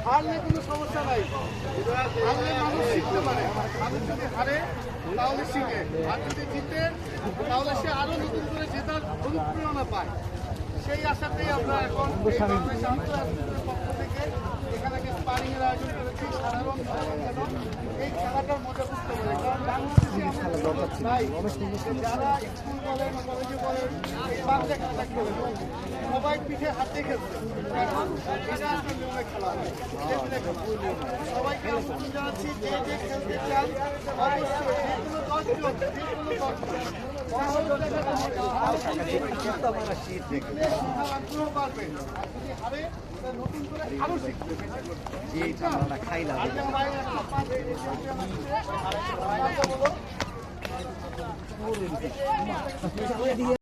হারলে কোনো সমস্যা নাই, হারলে মানুষ শিখতে পারে। মানুষ যদি হারে তাহলে শিখে, আর যদি জিতে তাহলে সে আরো নতুন করে জেতার অনুপ্রেরণা পায়। সেই আশাতেই আমরা এখন এই বাংলাদেশ আন্তর্জাতিকের পক্ষ থেকে এখানে স্পারিং এর আয়োজন করেছি। সাধারণ যেন এই খেলাটার মজা বুঝতে পারে, কারণ বাংলাদেশে যারা স্কুল বলেন, কলেজে বলেন, এই বাংলা খেলাটা খেলে সবাই পিঠে হাতে খেলছে, কারণ এটা একটা নিয়মে খেলা, সবাইকে আমন্ত্রণ জানাচ্ছি। যে যে খেলতে চান অবশ্যই যে কোনো 10 জন, যে কোনো 10 জন আগ্রহ বাড়বে, আর যদি হারে নতুন করে আরো শিখবে।